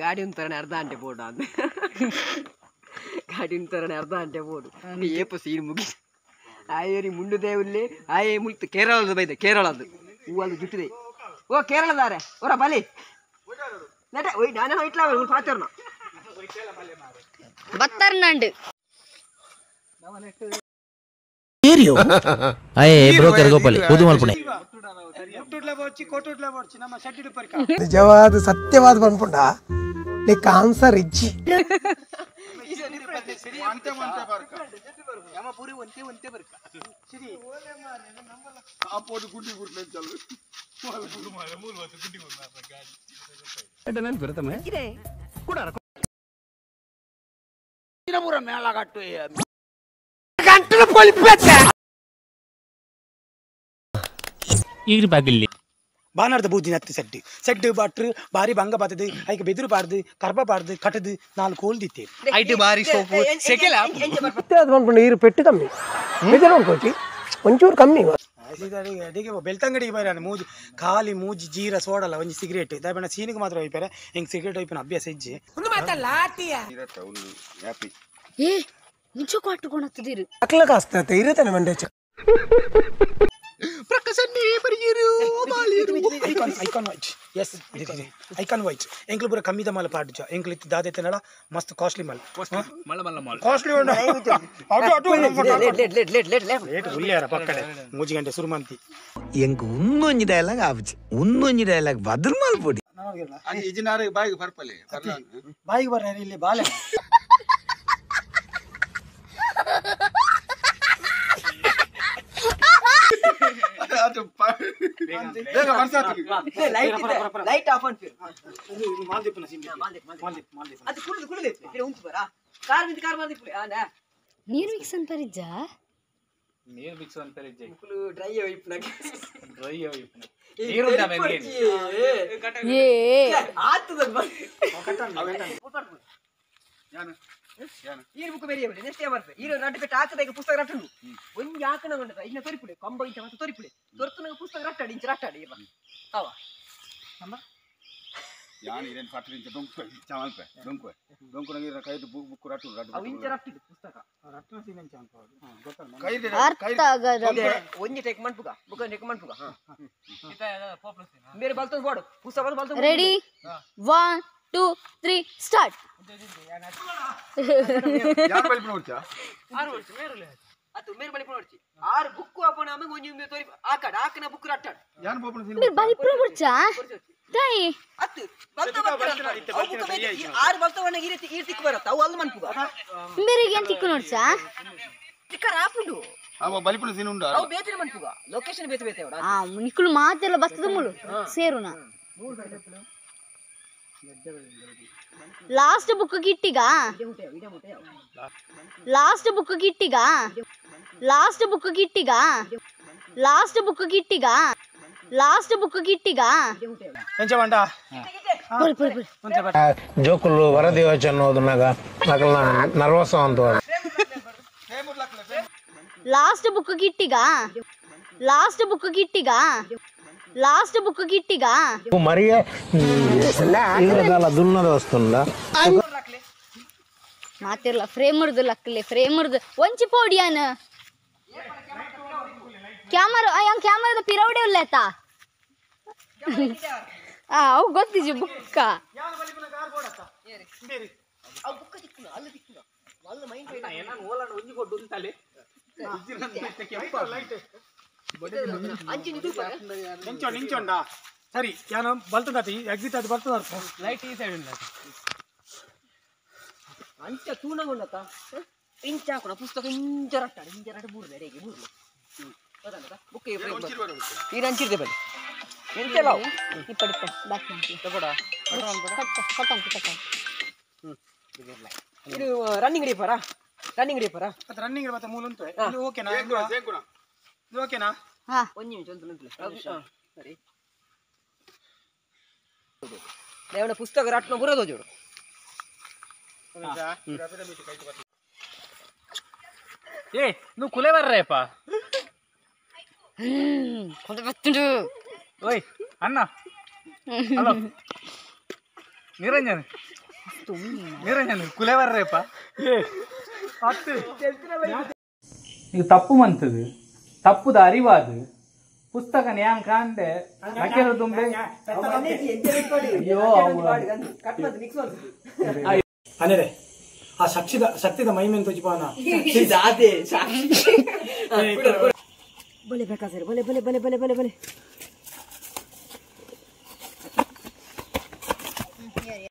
ಗಾಡಿ ಉಂತಾನೆ ಅರ್ಧ ಗಂಟೆ ಬೋಡ ಅಂತ ಗಾಡಿ ಉಂತಾನೆ ಅರ್ಧ ಗಂಟೆ ಬೋಡು ಏಪ ಸೀನ್ ಮುಗಿ ಆಯೇರಿ ಮುಂಡು ದೇವಲ್ಲಿ ಆಯೇ ಮುಳ್ತು ಕೇರಳದ ಬೈದೆ ಕೇರಳದ್ದು ಹೂವಲ್ಲಿ ಜುಟ್ಟಿದೆ ಓ ಕೇರಳದಾರೆ ಓರ ಬಲಿ ನಟ ಒಯ್ ನಾನು ಇಟ್ಲ ಪಾತಿರ್ನ ಬತ್ತರ್ನಂಡು ಬ್ರೋಕರ್ ಗೋಪಾಲಿ ಬುದು ಮಲ್ಪುಣೆ ನಿಜವಾದ ಸತ್ಯವಾದ ಬಂದ್ಪುಂಡ ಲೈಕ್ ಆನ್ಸರ್ ಇಜ್ಜಿ ಈಗ ಬಾಗಿಲ್ಲಿ ಬಾನಾರ್ದ ಬೂದಿನ ಹತ್ತಿ ಸೆಡ್ ಬಟ್ರು ಬಾರಿ ಬಂಗ ಬಾತದು ಐಕೆ ಬೆದುರು ಪಾಡ್ದು ಕರ್ಬ ಪಾಡ್ದು ಕಟ್ಟದು 4 ಕೋಲ್ ದಿತ್ತೆ ಐಟು ಬಾರಿ ಸೋಪು ಸೆಕೆಲ ಬಂದ್ಪುಂಡ ಈರು ಪೆಟ್ಟು ಕಮ್ಮಿ ಬೇಜಾರು ನೋಡ್ಕೋತಿ ಒಂಚೂರು ಕಮ್ಮಿ ಅಡಿಗೆ ಬೆಳ್ತಂಗಡಿಗೆ ಬೈರ ಮೂಜಿ ಖಾಲಿ ಮೂಜಿ ಜೀರ ಸೋಡಲ್ಲ ಒಂಜಿ ಸಿಗರೇಟ್ ದಯಬಣ್ಣ ಸೀನಿಗೆ ಮಾತ್ರ ಹೋಯ್ಪಾರೆ ಹೆಂಗ್ ಸಿಗರೇಟ್ ಹೋಯ್ಪಿನ ಅಭ್ಯಾಸ ಇಜ್ಜಿ ಏ ನಿಜ ಕೊಟ್ಟುಕೊಣತ್ತಿದ್ದೀರಿ ಅಕ್ಲ ಕಾಸ್ತತೆ ಇರುತ್ತಾನೆ ಮಂಡೆ ಐಕಾನ್ ವೈಟ್ ಎಂಕ್ಲು ಪೂರ ಕಮ್ಮಿ ಮಾಲ ಪಾಡ್ಜ ಎಂಕ್ಲು ಇತ್ತು ದಾದೈತೆ ನಡ ಮಸ್ತ್ ಕಾಸ್ಟ್ಲಿ ಮಾಲ್ ಕಾಸ್ಟ್ಲಿ ಉಳ್ಳ್ಯಾರ ಪಕ್ಕಡೆ 3 ಗಂಟೆ ಸುರುಮಂತಿ ಎಂಕ್ ಉನ್ನೊಂಜಿ ಡೈಲಾಗ್ ಆವಚಿ ಉನ್ನೊಂಜಿ ಡೈಲಾಗ್ ಬದಲ್ ಮಾಲ್ಪೊಡಿ ಬಾಯಿಗೆ ಬರ್ರ ಇಲ್ಲಿ ಬಾಲೆ ಲೈಟ್ ಆಫ್ ಅಂತ ನೀರು ಮಿಕ್ಸ್ ಅಂತರಿಜ್ಜ ಡ್ರೈ ಬುಕ್ ಬೇರೆ ನೆಕ್ಸ್ಟ್ ಬರ್ತದೆ ಈ ರಟ್ಟು ಪೆಟ್ಟು ಹಾಕದಾಗ ಪುಸ್ತಕ ರಟ್ಟುಂಡು ಒಂಜಿ ಹಾಕಣ ಇನ್ನ ತೊರಿಪುಡೆ ಕಂಬ ಇಂಚ ಮತ್ತೆ ತೊರಿಪುಡೆ ತೊರ್ತು ನಂಗೆ ಪುಸ್ತಕ ರಟ್ಟಾಡಿ ಇಂಚ ರಟ್ಟಾಡಿ ಇಲ್ಲ ಅವ ಯಾನ್ ಇರೇನ್ ಫಾಟ್ರಿ ಇಂಚ ಡೊಂಕು ಚಾಮಲ್ಪೆ ಡೊಂಕು ನಗಿರ ಕೈದು ಬುಕ್ ರಟ್ಟು ಅವ ಇಂಚ ರಟ್ಟಿಡು ಪುಸ್ತಕ ರಟ್ಟನ ಸೀನಂಚ ಅಂತ ಗೊತ್ತಲ್ಲ ಕೈದೆ ಅರ್ಥ ಆಗದ ಒಂಜಿ ಟೇಕ್ ಮಾಡ್ಪುಗ ಬುಕ್ ಟೇಕ್ ಮಾಡ್ಪುಗ ಬೇರೆ ಬಲ್ತದ ಬೋಡು ಪುಸ್ತಕ ಬಲ್ತದ ರೆಡಿ 1 2 3 ಸ್ಟಾರ್ಟ್ ಯಾನ್ ಬಲ್ಪನ ಹೊರ್ಚಾ 6 ವರ್ಷ ಮೇರುಲೆ ಅದು ಮೇರು ಬಲಿಪನ ಹೊರ್ಚಿ 6 ಬುಕ್ ಆಪನ ಆಮೇಲೆ ಒಂಜಿ ತೊರಿ ಆಕಡ ಆಕನ ಬುಕ್ ರಟ್ಟಾಡ ಯಾನ್ ಬೋಪನ ಸೀನ್ ಮೇರು ಬಲಿಪನ ಹೊರ್ಚಾ ತಾಯಿ ಅತ್ತು ಬಲ್ತ ಬುಕ್ ಬೇರೆ 6 ಬಲ್ತವನ್ನ ಈ ರೀತಿ ತಿಕ್ಕು ಬರತ್ತ ಅವು ಅಲ್ಲ ಮನ್ಪುಗ ಮೇರಿಗೆ ಏನು ತಿಕ್ಕು ನೋಡ್ಸಾ ತಿಕ್ಕರ ಆಪುಂಡು ಅವ ಬಲಿಪನ ಸೀನ್ ಉಂಡ ಅವು ಬೇತಿನ ಮನ್ಪುಗ ಲೊಕೇಶನ್ ಬೇತೆ ಬೇತೆ ಅವಡ ನಿಕ್ಕಳು ಮಾತೆಲ್ಲ ಬಸ್ತದ ಮುಳು ಸೇರುನ ಲಾಸ್ಟ್ ಬುಕ್ ಕಿಟ್ಟಿಗ ಲಾಸ್ಟ್ ಬುಕ್ ಕಿಟ್ಟಿಗ ಲಾಸ್ಟ್ ಬುಕ್ ಕಿಟ್ಟಿಗ ಲಾಸ್ಟ್ ಬುಕ್ ಕಿಟ್ಟಿಗ ಲಾಸ್ಟ್ ಬುಕ್ ಕಿಟ್ಟಿಗ ಎಂಚ ಬಂಡ ಪೊಲ್ ಪೊಲ್ ಪೊಲ್ ಜೋಕುಲು ವರದಿ ಯೋಚನೆ ಅನ್ನೋದು ಮ್ಯಾಗ ನಕಲ್ನ ನರ್ವಸ್ ಅಂತ ಲಾಸ್ಟ್ ಬುಕ್ ಕಿಟ್ಟಿಗ ಲಾಸ್ಟ್ ಬುಕ್ ಕಿಟ್ಟಿಗ ಲಾಸ್ಟ್ ಬುಕ್ ಕಿಟ್ಟಿಗ ಮರಿಯ ದುನ್ನದ ವಸ್ತುಂಡ ಮಾತಿರ್ಲ ಫ್ರೇಮರ್ದು ಲಕ್ಕಲೆ ಫ್ರೇಮರ್ದು ಒಂಚಿ ಪೋಡಿಯಾನ ಕ್ಯಾಮರಾ ಅಯ್ಯಂಗ್ ಕ್ಯಾಮರಾದ ಪಿರವಡೆ ಉಲ್ಲೇತ ಅವು ಗೊತ್ತಿಜು ಬುಕ್ಕ ಅವು ಬುಕ್ ತಿಕ್ಕುನ ಅಲ್ಲಿ ತಿಕ್ಕುನ ವಲ್ಲ ಮೈಂಡ್ ನಾನು ಓಲಾಡ ಒಂಜಿ ಕೊಡ್ಡು ಅಂತಲೆ ನಿಂಚೊಂಡ ಸರಿ ಯಾನ ಬಲ್ತದತಿ ಎಕ್ಸಿಟ್ ಅದು ಬರ್ತದ ಲೈಟ್ ಈ ಸೈಡ್ ಉಂಡ ಅಂಚ ತೂನಗೊಂಡತ ಇಂಚ ಹಾಕೋಣ ಪುಸ್ತಕ ಇಂಚ ರಟ್ಟಾಡಿ ಇಂಚ ರಟ್ಟ ಬೂರ್ಲೆ ರೇಗೆ ಬೂರ್ಲೆ ಬುಕ್ ಈ ಅಂಚಿರ್ದೆ ಬಲ್ಲಿ ಎಂತೆಲ್ಲ ಇಪ್ಪಡಿಪ್ಪ ಬ್ಯಾಕ್ ಮಾಡಿ ತಗೋಡ ಕಟ್ಟಂತ ಇದು ರನ್ನಿಂಗ್ ರೇಪರಾ ರನ್ನಿಂಗ್ ರೇಪರಾ ಅದು ರನ್ನಿಂಗ್ ಮತ್ತೆ ಮೂಲ ಉಂಟು ಇದು ಓಕೆನಾ ಇದು ಓಕೆನಾ ಹಾ ಒಂದು ನಿಮಿಷ ಒಂದು ಸರಿ ದೇವನ ಪುಸ್ತಕ ರಾಟ್ನ ಬರೋದು ಜೋಡು ಏ ನೀವು ಕುಲೆ ಬರ್ರಪ್ಪ ಕೊಂದ ಬತ್ತುಂಡು ಓಯ್ ಅಣ್ಣ ಹಲೋ ನಿರಂಜನ್ ನಿರಂಜನ್ ಕುಲೆ ಬರ್ರಪ್ಪ ನೀವು ತಪ್ಪು ಮಂತದು ತಪ್ಪುದ ಅರಿವಾದು ಪುಸ್ತಕ ನ್ಯಾನ್ ಕಾಂಡೆ ನಕೆರ ತುಂಬೆ ಅನೇರೆ ಆ ಶಕ್ತಿದ ಮಹಿಮೆ ಅಂತ ಚಿಪಾನ ಬಲೆ ಬೇಕಾ ಸರ್ ಬಲೆ ಬಲೆ ಬಲೆ ಬಲೆ ಬಲೆ ಬಲೆ